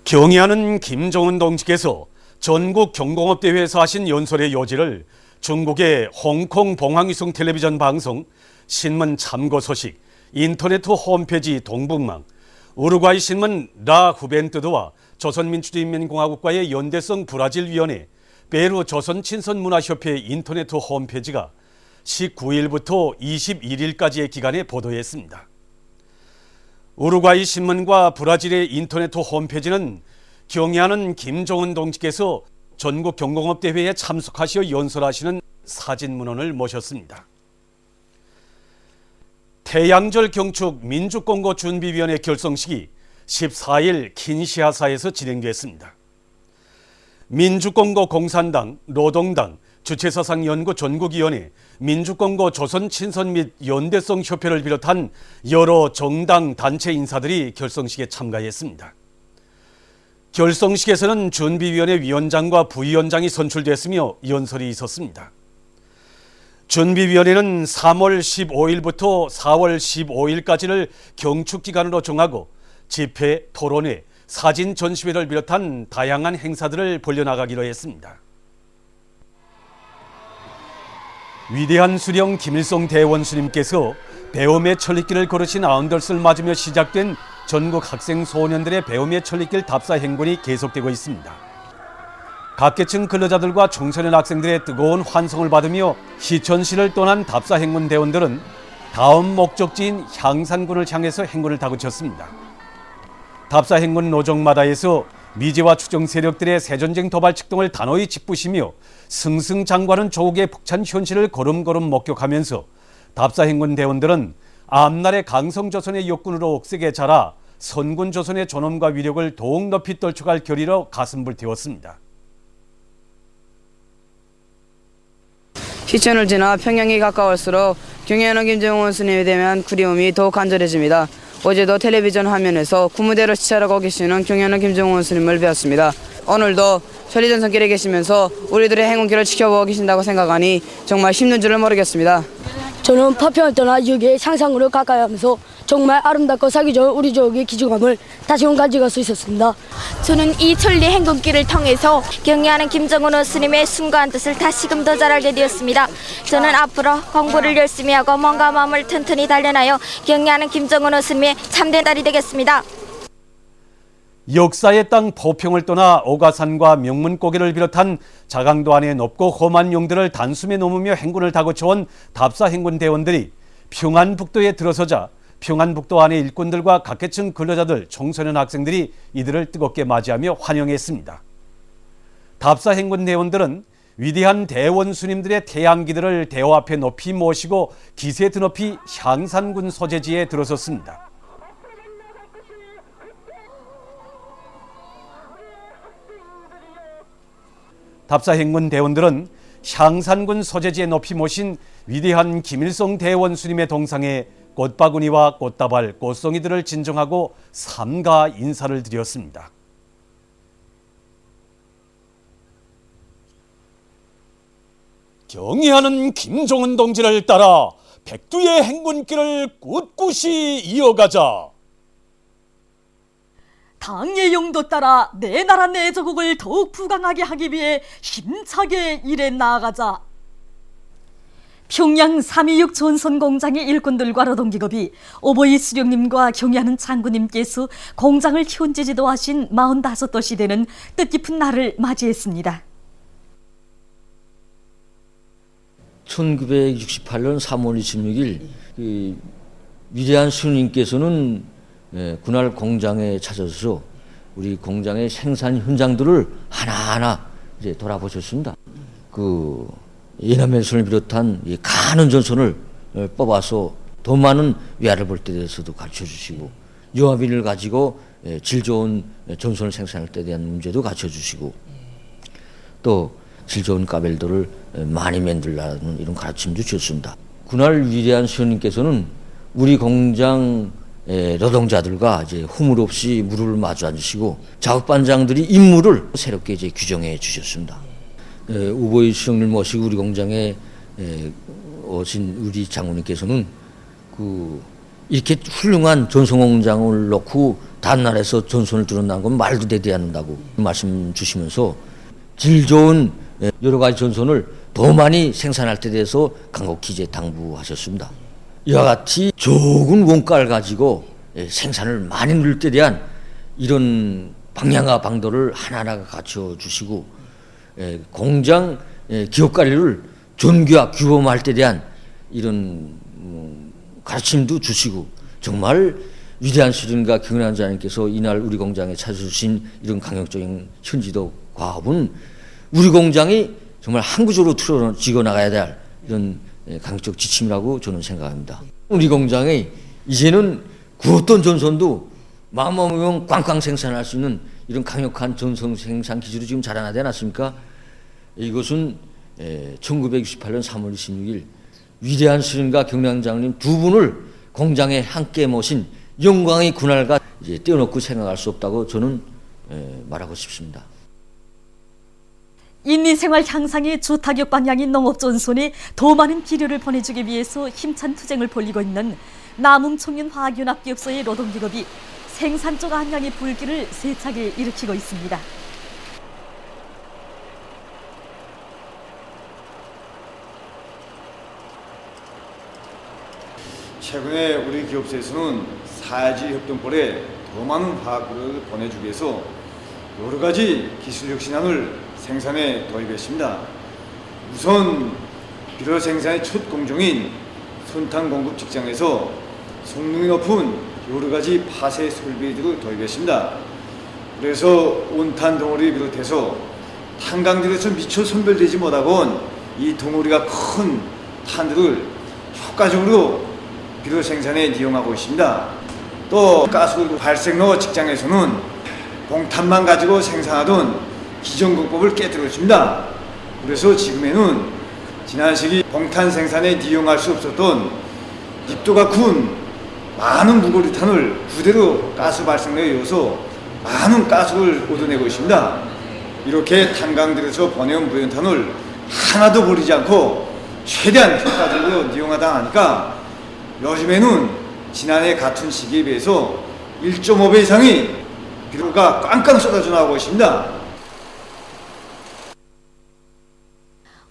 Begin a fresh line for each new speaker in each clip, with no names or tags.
경의하는 김정은 동지께서 전국 경공업대회에서 하신 연설의 요지를 중국의 홍콩 봉황위성 텔레비전 방송, 신문 참고 소식, 인터넷 홈페이지 동북망, 우루과이 신문 라 후벤트드와 조선민주주의인민공화국과의 연대성 브라질위원회, 페루 조선친선문화협회 인터넷 홈페이지가 19일부터 21일까지의 기간에 보도했습니다. 우루과이 신문과 브라질의 인터넷 홈페이지는 경의하는 김정은 동지께서 전국 경공업대회에 참석하시어 연설하시는 사진문헌을 모셨습니다. 태양절 경축 민주공고 준비위원회 결성식이 14일 킨시하사에서 진행됐습니다. 민주공고 공산당, 노동당, 주체사상연구 전국위원회, 민주공고 조선친선 및 연대성 협회를 비롯한 여러 정당 단체 인사들이 결성식에 참가했습니다. 결성식에서는 준비위원회 위원장과 부위원장이 선출됐으며 연설이 있었습니다. 준비위원회는 3월 15일부터 4월 15일까지를 경축기간으로 정하고 집회, 토론회, 사진 전시회를 비롯한 다양한 행사들을 벌려나가기로 했습니다. 위대한 수령 김일성 대원수님께서 배움의 천리길을 걸으신 아흔덜을 맞으며 시작된 전국 학생 소년들의 배움의 천리길 답사 행군이 계속되고 있습니다. 각계층 근로자들과 청소년 학생들의 뜨거운 환성을 받으며 시천시를 떠난 답사 행군 대원들은 다음 목적지인 향산군을 향해서 행군을 다그쳤습니다. 답사 행군 노정마다에서 미제와 추정 세력들의 새전쟁 도발 측동을 단호히 짚으시며 승승장구하는 조국의 북찬 현실을 걸음걸음 목격하면서 답사 행군 대원들은 앞날의 강성조선의 역군으로 억세게 자라 선군조선의 존엄과 위력을 더욱 높이 떨쳐갈 결의로 가슴 불태웠습니다.
시천을 지나 평양이 가까울수록 경의하는 김정은 스님에 대한 그리움이 더욱 간절해집니다. 어제도 텔레비전 화면에서 구무대로 시찰하고 계시는 경의하는 김정은 스님을 배웠습니다. 오늘도 천리전선길에 계시면서 우리들의 행운길을 지켜보고 계신다고 생각하니 정말 힘든 줄을 모르겠습니다.
저는 파평을 떠나 여기에 상상으로 가까이 하면서 정말 아름답고 사기 좋은 우리 조국의 기중함을 다시금 가져갈 수 있었습니다.
저는 이 천리 행군길을 통해서 경의하는 김정은 스님의 숭고한 뜻을 다시금 더 잘 알게 되었습니다. 저는 앞으로 공부를 열심히 하고 몸과 마음을 튼튼히 단련하여 경의하는 김정은 스님의 참된 딸이 되겠습니다.
역사의 땅 포평을 떠나 오가산과 명문고개를 비롯한 자강도 안의 높고 험한 용들을 단숨에 넘으며 행군을 다그쳐온 답사 행군 대원들이 평안북도에 들어서자 평안북도 안의 일꾼들과 각계층 근로자들, 청소년 학생들이 이들을 뜨겁게 맞이하며 환영했습니다. 답사 행군 대원들은 위대한 대원수님들의 태양기들을 대호 앞에 높이 모시고 기세 드높이 향산군 소재지에 들어섰습니다. 답사 행군 대원들은 향산군 소재지에 높이 모신 위대한 김일성 대원수님의 동상에 꽃바구니와 꽃다발, 꽃송이들을 진정하고 삼가 인사를 드렸습니다. 경의하는 김정은 동지를 따라 백두의 행군길을 꿋꿋이 이어가자.
당의 용도 따라 내 나라 내 조국을 더욱 부강하게 하기 위해 힘차게 일해 나아가자. 평양 326 전선공장의 일꾼들과 노동기업이 오보이 수령님과 경의하는 장군님께서 공장을 현재 지도하신 45도시 되는 뜻깊은 날을 맞이했습니다.
1968년 3월 26일 위대한 수님께서는 군할 공장에 찾아서 우리 공장의 생산 현장들을 하나하나 이제 돌아보셨습니다. 예남의 손을 비롯한 이 가는 전선을 뽑아서 더 많은 위아래 볼 때 대해서도 가르쳐 주시고, 유아비를 가지고 질 좋은 전선을 생산할 때 대한 문제도 가르쳐 주시고, 또 질 좋은 까벨도를 많이 만들라는 이런 가르침도 주셨습니다. 군할 위대한 수녀님께서는 우리 공장 노동자들과 이제 허물 없이 무릎을 마주 앉으시고 작업반장들이 임무를 새롭게 이제 규정해 주셨습니다. 우보이 수령님 모시고 우리 공장에 오신 우리 장군님께서는 이렇게 훌륭한 전송공장을 놓고 다나라에서 전선을 들어난 건 말도 되지 않는다고 말씀 주시면서 질 좋은 여러 가지 전선을 더 많이 생산할 때 대해서 간곡히 이제 당부하셨습니다. 이와 같이 적은 원가를 가지고 생산을 많이 늘릴 때 대한 이런 방향과 방도를 하나하나 갖춰 주시고 공장 기업 관리를 존귀화 규범할 때 대한 이런 가르침도 주시고 정말 위대한 수령과 경영한 자님께서 이날 우리 공장에 찾아주신 이런 강력적인 현지도 과업은 우리 공장이 정말 항구적으로 틀어지고 나가야 될 이런 강력적 지침이라고 저는 생각합니다. 우리 공장이 이제는 구웠던 전선도 마음먹으면 꽝꽝 생산할 수 있는 이런 강력한 전선 생산 기술이 지금 자라나지 않았습니까? 이것은 1968년 3월 26일 위대한 수령과 경량장님 두 분을 공장에 함께 모신 영광의 그날과 이제 떼어놓고 생각할 수 없다고 저는 말하고 싶습니다.
인민생활 향상의 주타격 방향인 농업전선에 더 많은 비료를 보내주기 위해서 힘찬 투쟁을 벌이고 있는 남웅청년화학연합기업소의 노동기업이 생산적 안양의 불길을 세차게 일으키고 있습니다.
최근에 우리 기업체에서는 사회지협동법에 더 많은 화학비료를 보내주기 위해서 여러 가지 기술력 신안을 생산에 도입했습니다. 우선 비료 생산의 첫 공정인 선탄 공급 직장에서 성능이 높은 여러 가지 파쇄 설비들을 도입했습니다. 그래서 온탄 덩어리 비롯해서 탄강들에서 미처 선별되지 못하곤 이 덩어리가 큰 탄들을 효과적으로 비료 생산에 이용하고 있습니다. 또 가스 발생로 직장에서는 봉탄만 가지고 생산하던 기존 공법을 깨뜨렸습니다. 그래서 지금에는 지난 시기 봉탄 생산에 이용할 수 없었던 입도가 군 많은 무고리탄을 그대로 가스 발생로에 이어서 많은 가스를 얻어내고 있습니다. 이렇게 탄강들에서 보내온 무연탄을 하나도 버리지 않고 최대한 효과적으로 이용하다 하니까 요즘에는 지난해 같은 시기에 비해서 1.5배 이상의 비료가 꽝꽝 쏟아져 나오고 있습니다.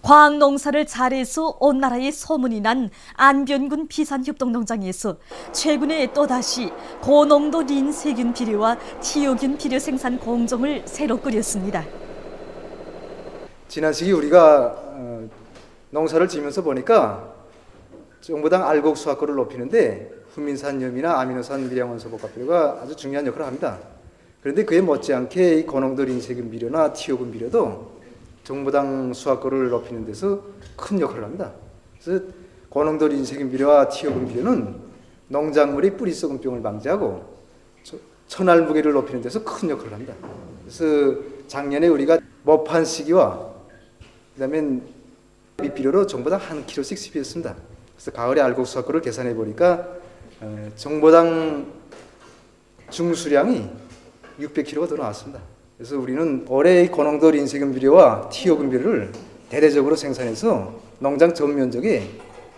과학농사를 잘해서 온 나라에 소문이 난 안변군 비산협동농장에서 최근에 또다시 고농도 린세균 비료와 티오균 비료 생산 공정을 새로 꾸렸습니다.
지난 시기 우리가 농사를 지면서 보니까 정보당 알곡 수확고를 높이는데 훈민산염이나 아미노산 미량원소 복합비료가 아주 중요한 역할을 합니다. 그런데 그에 못지않게 이 고농도 린세균 비료나 티오균 비료도 정보당 수확고를 높이는 데서 큰 역할을 합니다. 그래서 고농도 린세균 비료와 티오균 비료는 농작물의 뿌리 썩은병을 방지하고 천알 무게를 높이는 데서 큰 역할을 합니다. 그래서 작년에 우리가 모판 시기와 그다음에 비료로 정보당 1kg씩 수입했습니다. 그래서 가을에 알곡 수확고를 계산해 보니까 정보당 중수량이 600kg가 더 나왔습니다. 그래서 우리는 올해 고농도 린세균 비료와 티오균 비료를 대대적으로 생산해서 농장 전 면적에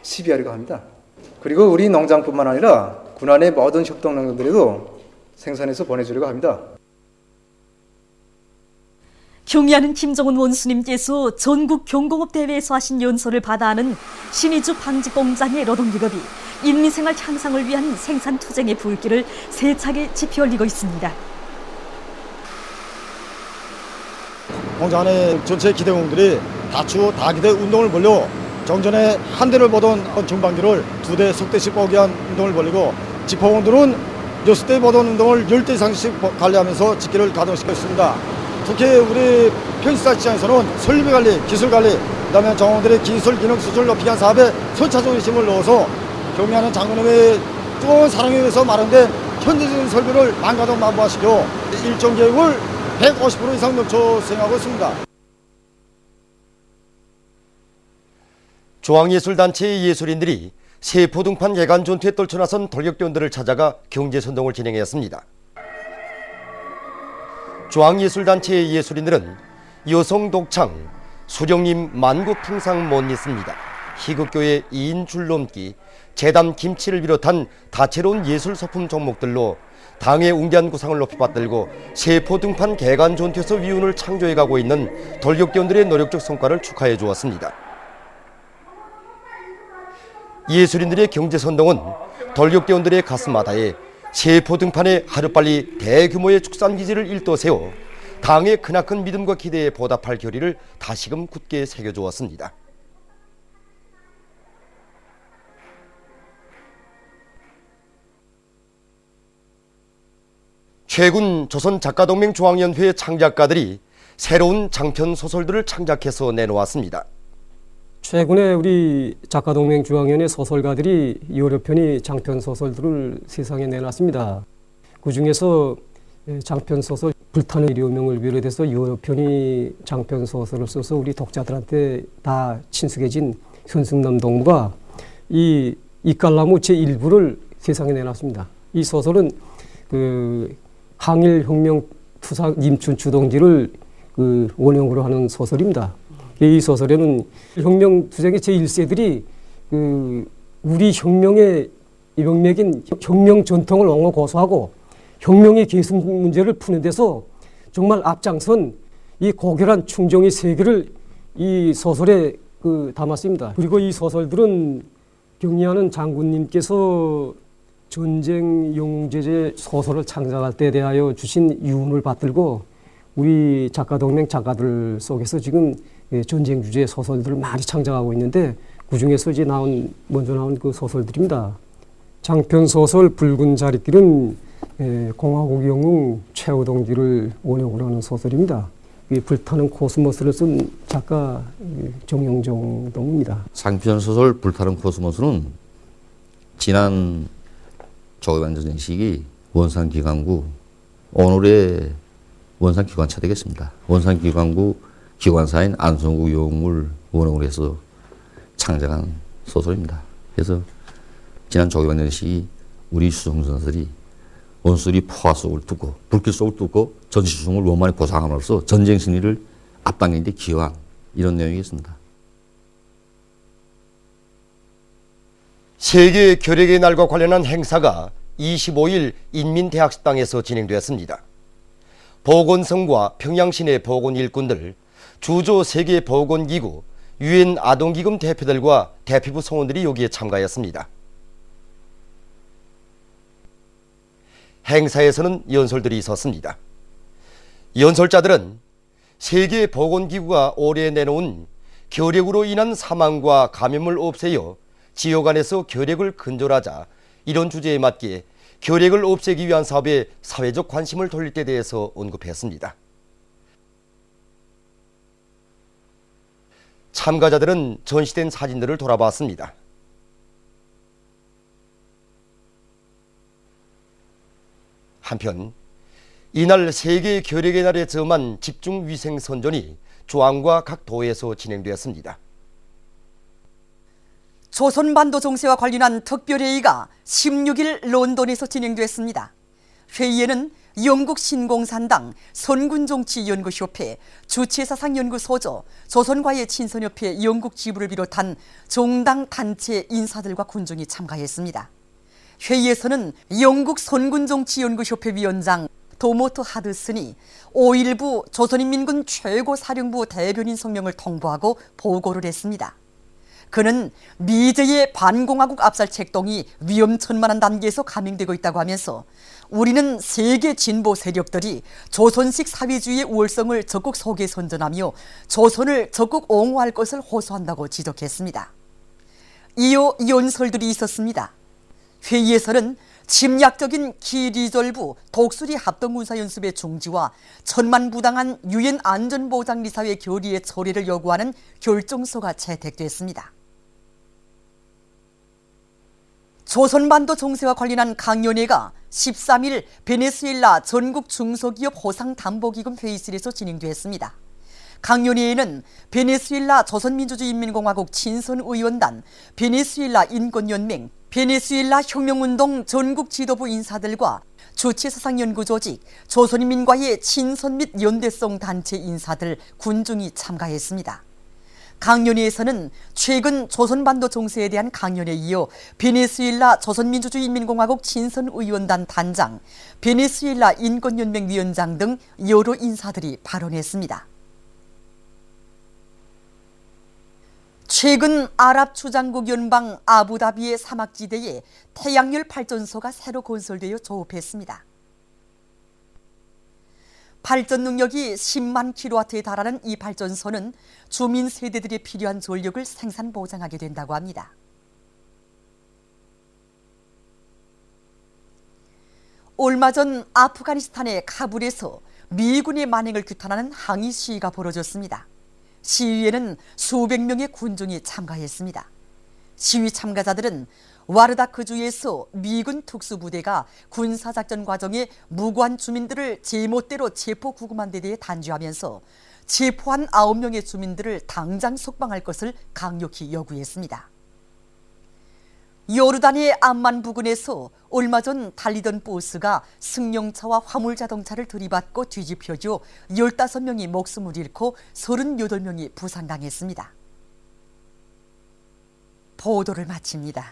시비하려고 합니다. 그리고 우리 농장뿐만 아니라 군안의 모든 협동농장들에도 생산해서 보내주려고 합니다.
경의하는 김정은 원수님께서 전국 경공업 대회에서 하신 연설을 받아하는 신의주 방직공장의 노동기업이 인민생활 향상을 위한 생산 투쟁의 불길을 세차게 지피 올리고 있습니다.
공장 안에 전체 기대공들이 다기대 운동을 벌려 정전에 한 대를 보던 전방기를 2대, 석대씩 보기 위한 운동을 벌리고 지포공들은 6대 보던 운동을 10대 이상씩 관리하면서 직기를 가동시켰습니다. 특히 우리 편시사 시장에서는 설비관리, 기술관리, 그다음에 정원들의 기술, 기능, 수준을 높이기 위한 사업에 선차적인 힘을 넣어서 경의하는 장군님의 뜨거운 사랑에 의해서 마련된 현대적인 설비를 망가도 만부하시고 일정 계획을 150% 이상 넘쳐 수행하고 있습니다.
중앙예술단체의 예술인들이 세포등판 예간 전투에 떨쳐나선 돌격대원들을 찾아가 경제선동을 진행했습니다. 중앙예술단체의 예술인들은 여성 독창, 수령님 만국풍상 못 잊습니다. 희극교의 2인 줄넘기, 재단 김치를 비롯한 다채로운 예술 소품 종목들로 당의 웅대한 구상을 높이 받들고 세포 등판 개간 전투에서 위운을 창조해가고 있는 돌격대원들의 노력적 성과를 축하해 주었습니다. 예술인들의 경제선동은 돌격대원들의 가슴마다에 세포 등판에 하루빨리 대규모의 축산기지를 일도세워 당의 크나큰 믿음과 기대에 보답할 결의를 다시금 굳게 새겨주었습니다. 최근 조선작가동맹 중앙연회 창작가들이 새로운 장편 소설들을 창작해서 내놓았습니다.
최근에 우리 작가동맹 중앙연회 소설가들이 여러 편의 장편 소설들을 세상에 내놨습니다. 그 중에서 장편 소설 불타는 일요명을 비롯해서 여러 편의 장편 소설을 써서 우리 독자들한테 다 친숙해진 현승남 동무가 이 이깔나무 제1부를 세상에 내놨습니다. 이 소설은 항일혁명 투사 님춘 주동지를 원형으로 하는 소설입니다. 이 소설에는 혁명 투쟁의 제1세들이 우리 혁명의 명맥인 혁명 전통을 옹호 고수하고 혁명의 계승 문제를 푸는 데서 정말 앞장선 이 고결한 충정의 세계를 이 소설에 담았습니다. 그리고 이 소설들은 경리하는 장군님께서 전쟁 용제제 소설을 창작할 때 대하여 주신 유운을 받들고 우리 작가동맹 작가들 속에서 지금 전쟁 주제 소설들을 많이 창작하고 있는데 그중에서 이제 먼저 나온 그 소설들입니다. 장편 소설 붉은 자리길은 공화국 영웅 최우동지를 원형으로 하는 소설입니다. 불타는 코스모스를 쓴 작가 정영종 동무입니다.
장편 소설 불타는 코스모스는 지난 조계반전 시기 원산기관구 오늘의 원산기관차 되겠습니다. 원산기관구 기관사인 안성구 영웅을 원형으로 해서 창작한 소설입니다. 그래서 지난 조계반전 시기 우리 수송전사들이 원수리 포화 속을 뚫고 불길 속을 뚫고 전시수송을 원만히 보상함으로써 전쟁 승리를 앞당기는 데 기여한 이런 내용이겠습니다.
세계 결핵의 날과 관련한 행사가 25일 인민대학식당에서 진행되었습니다. 보건성과 평양시내 보건 일꾼들, 주조 세계보건기구, UN 아동기금 대표들과 대피부 성원들이 여기에 참가했습니다. 행사에서는 연설들이 있었습니다. 연설자들은 세계보건기구가 올해 내놓은 결핵으로 인한 사망과 감염을 없애어 지역 안에서 결핵을 근절하자 이런 주제에 맞게 결핵을 없애기 위한 사업에 사회적 관심을 돌릴 때 대해서 언급했습니다. 참가자들은 전시된 사진들을 돌아봤습니다. 한편 이날 세계 결핵의 날에 점한 집중위생선전이 조항과 각 도에서 진행되었습니다.
조선반도 정세와 관련한 특별회의가 16일 런던에서 진행됐습니다. 회의에는 영국 신공산당 선군정치연구협회, 주체사상연구소조, 조선과의 친선협회 영국 지부를 비롯한 종당 단체 인사들과 군중이 참가했습니다. 회의에서는 영국 선군정치연구협회 위원장 도모트 하드슨이 5.19 조선인민군 최고사령부 대변인 성명을 통보하고 보고를 했습니다. 그는 미제의 반공화국 압살 책동이 위험천만한 단계에서 감행되고 있다고 하면서 우리는 세계 진보 세력들이 조선식 사회주의의 우월성을 적극 소개 선전하며 조선을 적극 옹호할 것을 호소한다고 지적했습니다. 이어 연설들이 있었습니다. 회의에서는 침략적인 기리졸부 독수리 합동군사연습의 중지와 천만부당한 유엔 안전보장리사회 결의의 처리를 요구하는 결정서가 채택됐습니다. 조선반도 정세와 관련한 강연회가 13일 베네수엘라 전국 중소기업 호상담보기금 회의실에서 진행됐습니다. 강연회에는 베네수엘라 조선민주주의인민공화국 친선의원단, 베네수엘라 인권연맹, 베네수엘라 혁명운동 전국 지도부 인사들과 주체사상연구조직, 조선인민과의 친선 및 연대성 단체 인사들, 군중이 참가했습니다. 강연회에서는 최근 조선반도 정세에 대한 강연에 이어 베네수엘라 조선민주주의인민공화국 친선의원단 단장, 베네수엘라 인권연맹 위원장 등 여러 인사들이 발언했습니다. 최근 아랍 주장국 연방 아부다비의 사막지대에 태양열 발전소가 새로 건설되어 조업했습니다. 발전 능력이 10만 킬로와트에 달하는 이 발전소는 주민 세대들이 필요한 전력을 생산 보장하게 된다고 합니다. 얼마 전 아프가니스탄의 카불에서 미군의 만행을 규탄하는 항의 시위가 벌어졌습니다. 시위에는 수백 명의 군중이 참가했습니다. 시위 참가자들은 와르다크주에서 미군 특수부대가 군사작전 과정에 무고한 주민들을 제멋대로 체포 구금한 데 대해 단죄하면서 체포한 9명의 주민들을 당장 석방할 것을 강력히 요구했습니다. 요르단의 암만 부근에서 얼마 전 달리던 버스가 승용차와 화물자동차를 들이받고 뒤집혀져 15명이 목숨을 잃고 38명이 부상당했습니다. 보도를 마칩니다.